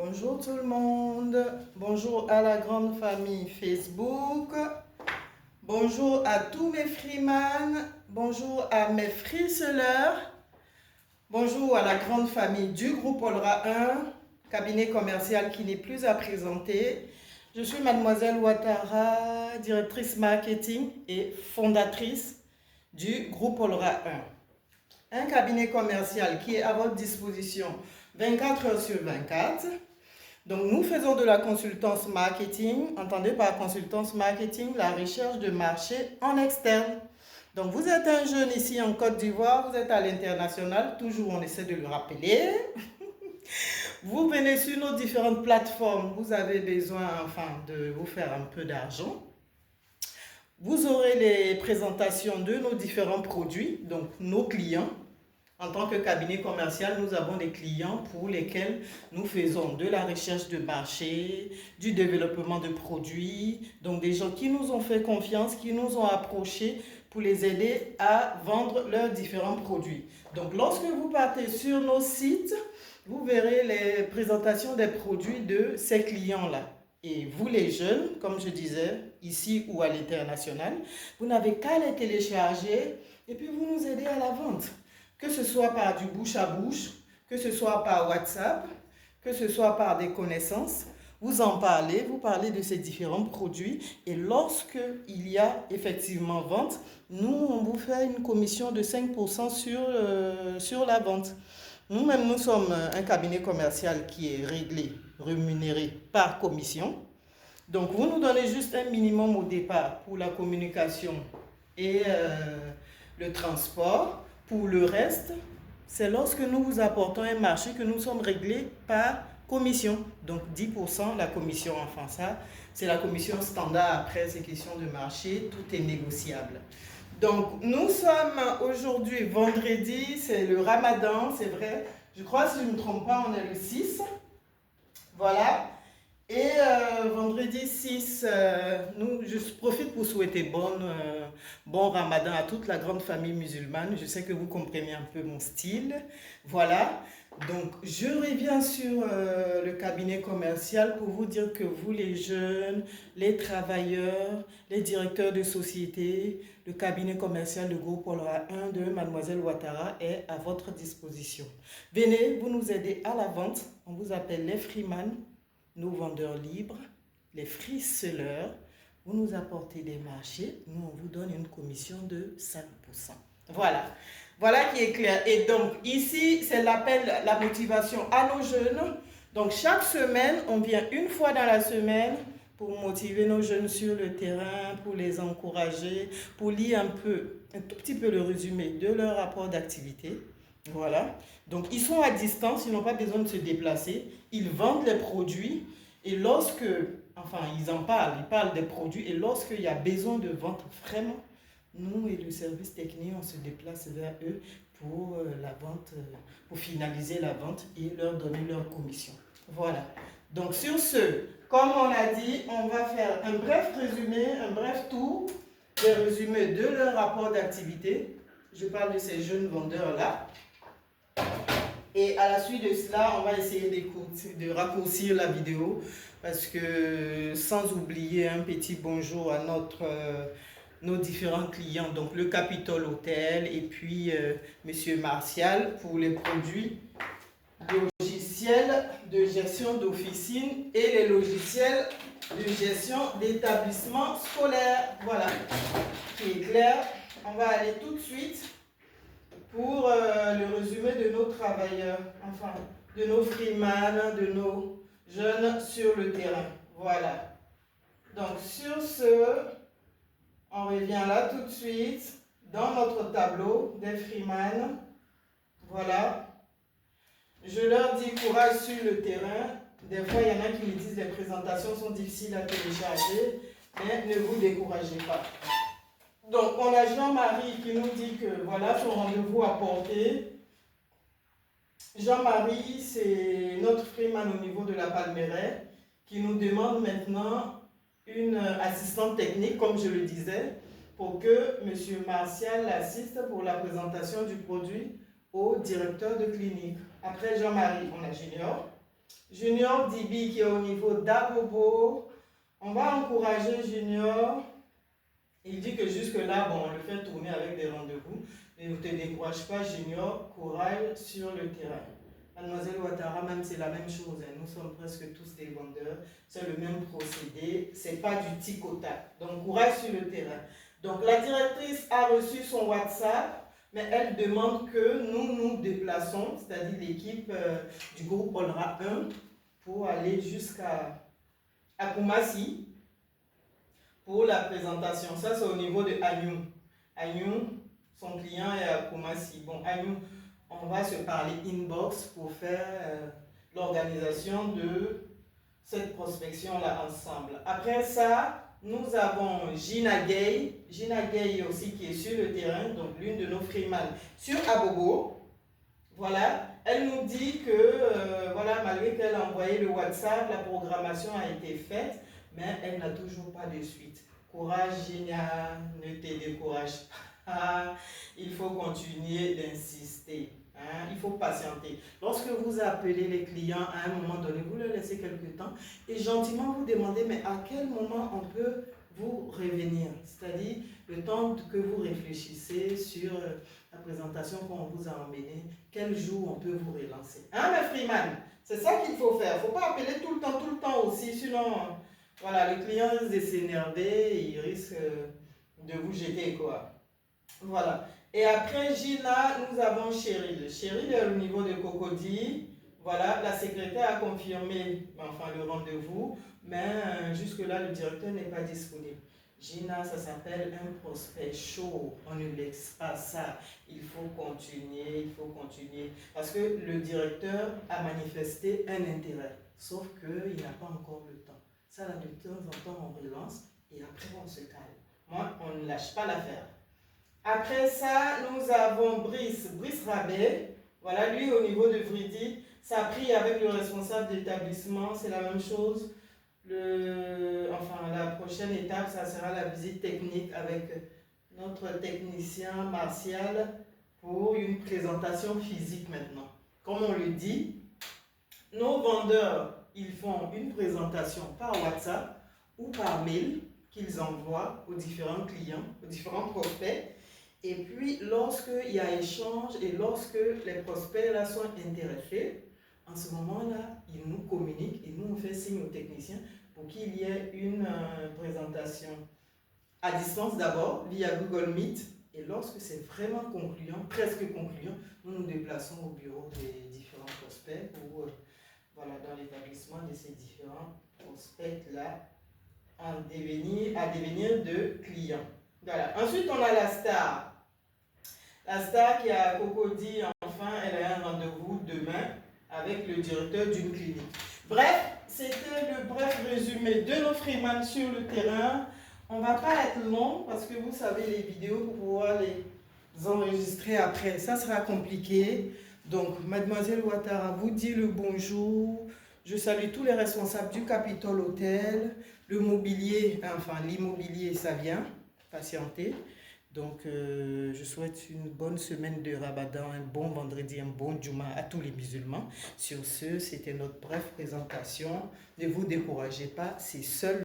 Bonjour tout le monde, bonjour à la grande famille Facebook, bonjour à tous mes freeman, bonjour à mes freeseleurs, bonjour à la grande famille du groupe Olra 1, cabinet commercial qui n'est plus à présenter. Je suis mademoiselle Ouattara, directrice marketing et fondatrice du groupe Olra 1. Un cabinet commercial qui est à votre disposition 24 heures sur 24. Donc, nous faisons de la consultance marketing. Entendez par consultance marketing la recherche de marché en externe. Donc, vous êtes un jeune ici en Côte d'Ivoire, vous êtes à l'international, toujours on essaie de le rappeler. Vous venez sur nos différentes plateformes, vous avez besoin de vous faire un peu d'argent. Vous aurez les présentations de nos différents produits, donc nos clients. En tant que cabinet commercial, nous avons des clients pour lesquels nous faisons de la recherche de marché, du développement de produits, donc des gens qui nous ont fait confiance, qui nous ont approchés pour les aider à vendre leurs différents produits. Donc lorsque vous partez sur nos sites, vous verrez les présentations des produits de ces clients-là. Et vous les jeunes, comme je disais, ici ou à l'international, vous n'avez qu'à les télécharger et puis vous nous aidez à la vente. Que ce soit par du bouche à bouche, que ce soit par WhatsApp, que ce soit par des connaissances, vous en parlez, vous parlez de ces différents produits et lorsque il y a effectivement vente, nous on vous fait une commission de 5% sur la vente. Nous-mêmes, nous sommes un cabinet commercial qui est réglé, rémunéré par commission. Donc, vous nous donnez juste un minimum au départ pour la communication et le transport. Pour le reste, c'est lorsque nous vous apportons un marché que nous sommes réglés par commission. Donc 10% la commission, enfin ça, c'est la commission standard. Après ces questions de marché, tout est négociable. Donc nous sommes aujourd'hui vendredi, c'est le Ramadan, c'est vrai. Je crois, si je ne me trompe pas, on est le 6. Voilà. Et vendredi 6, je profite pour souhaiter bon Ramadan à toute la grande famille musulmane. Je sais que vous comprenez un peu mon style. Voilà. Donc, je reviens sur le cabinet commercial pour vous dire que vous, les jeunes, les travailleurs, les directeurs de société, le cabinet commercial de groupe Olra 1 de Mademoiselle Ouattara est à votre disposition. Venez, vous nous aidez à la vente. On vous appelle les freeman, nos vendeurs libres, les free sellers. Vous nous apportez des marchés, nous on vous donne une commission de 5%. Voilà. Voilà qui est clair. Et donc ici, c'est l'appel, la motivation à nos jeunes. Donc chaque semaine, on vient une fois dans la semaine pour motiver nos jeunes sur le terrain, pour les encourager, pour lire un tout petit peu le résumé de leur rapport d'activité. Voilà. Donc ils sont à distance, ils n'ont pas besoin de se déplacer. Ils vendent les produits et ils parlent des produits et lorsqu'il y a besoin de vente vraiment, nous et le service technique, on se déplace vers eux pour la vente, pour finaliser la vente et leur donner leur commission. Voilà. Donc sur ce, comme on a dit, on va faire un bref résumé, un bref tour des résumés de leur rapport d'activité. Je parle de ces jeunes vendeurs-là. Et à la suite de cela, on va essayer de raccourcir la vidéo parce que sans oublier un petit bonjour à nos différents clients, donc le Capitole Hôtel et puis Monsieur Martial pour les produits logiciels de gestion d'officine et les logiciels de gestion d'établissement scolaire. Voilà, qui est clair. On va aller tout de suite pour le résumé de nos travailleurs, de nos freeman, de nos jeunes sur le terrain. Voilà. Donc sur ce, on revient là tout de suite dans notre tableau des freeman. Voilà. Je leur dis courage sur le terrain. Des fois, il y en a qui me disent que les présentations sont difficiles à télécharger, mais ne vous découragez pas. Donc, on a Jean-Marie qui nous dit que voilà son rendez-vous à porter. Jean-Marie, c'est notre freeman au niveau de la Palmeraie qui nous demande maintenant une assistante technique, comme je le disais, pour que M. Martial l'assiste pour la présentation du produit au directeur de clinique. Après Jean-Marie, on a Junior. Junior Dibi qui est au niveau d'Abobo. On va encourager Junior. Il dit que jusque-là, bon, on le fait tourner avec des rendez-vous. Ne te décourage pas, Junior, courage sur le terrain. Mademoiselle Ouattara, même c'est la même chose. Hein. Nous sommes presque tous des vendeurs. C'est le même procédé. C'est pas du tic au tac. Donc, courage sur le terrain. Donc, la directrice a reçu son WhatsApp, mais elle demande que nous nous déplaçons, c'est-à-dire l'équipe du groupe Olra 1, pour aller jusqu'à Koumassi pour la présentation. Ça, c'est au niveau de Agnou. Agnou, son client est à Koumassi. Bon, Agnou, on va se parler inbox pour faire l'organisation de cette prospection-là ensemble. Après ça, nous avons Gina Gay. Gina Gay aussi qui est sur le terrain, donc l'une de nos freeman sur Abobo. Voilà, elle nous dit que voilà, malgré qu'elle a envoyé le WhatsApp, la programmation a été faite, mais elle n'a toujours pas de suite. Courage Gina, ne te décourage pas, il faut continuer d'insister. Hein, il faut patienter. Lorsque vous appelez les clients à un moment donné, vous leur laissez quelques temps et gentiment vous demandez mais à quel moment on peut vous revenir. C'est-à-dire le temps que vous réfléchissez sur la présentation qu'on vous a emmenée, quel jour on peut vous relancer. Hein, mes freeman, c'est ça qu'il faut faire. Il ne faut pas appeler tout le temps aussi, sinon voilà, le client risque de s'énerver et il risque de vous jeter quoi. Voilà. Et après Gina, nous avons Cheryl. Cheryl est au niveau de Cocody. Voilà, la secrétaire a confirmé enfin, le rendez-vous, mais jusque-là, le directeur n'est pas disponible. Gina, ça s'appelle un prospect chaud. On ne laisse pas ça. Il faut continuer, il faut continuer. Parce que le directeur a manifesté un intérêt, sauf qu'il n'a pas encore le temps. Ça, là, de temps en temps, on relance et après, on se calme. Moi, on ne lâche pas l'affaire. Après ça, nous avons Brice Rabet. Voilà, lui au niveau de Vridi, ça a pris avec le responsable d'établissement, c'est la même chose. Enfin, la prochaine étape, ça sera la visite technique avec notre technicien Martial pour une présentation physique maintenant. Comme on le dit, nos vendeurs, ils font une présentation par WhatsApp ou par mail qu'ils envoient aux différents clients, aux différents prospects. Et puis, lorsqu'il y a échange et lorsque les prospects là sont intéressés, en ce moment-là, ils nous communiquent et nous, on fait signe aux techniciens pour qu'il y ait une présentation à distance d'abord, via Google Meet. Et lorsque c'est vraiment concluant, presque concluant, nous nous déplaçons au bureau des différents prospects pour, voilà, dans l'établissement de ces différents prospects-là, à devenir de clients. Voilà. Ensuite, on a la star. La star qui est à Cocody, enfin, elle a un rendez-vous demain avec le directeur d'une clinique. Bref, c'était le bref résumé de nos freeman sur le terrain. On ne va pas être long parce que vous savez, les vidéos, pour pouvoir les enregistrer après, ça sera compliqué. Donc, Mademoiselle Ouattara vous dit le bonjour. Je salue tous les responsables du Capitol Hotel. Le mobilier, enfin l'immobilier, ça vient. Patienter. Donc, je souhaite une bonne semaine de Ramadan, un bon vendredi, un bon Juma à tous les musulmans. Sur ce, c'était notre brève présentation. Ne vous découragez pas, c'est seul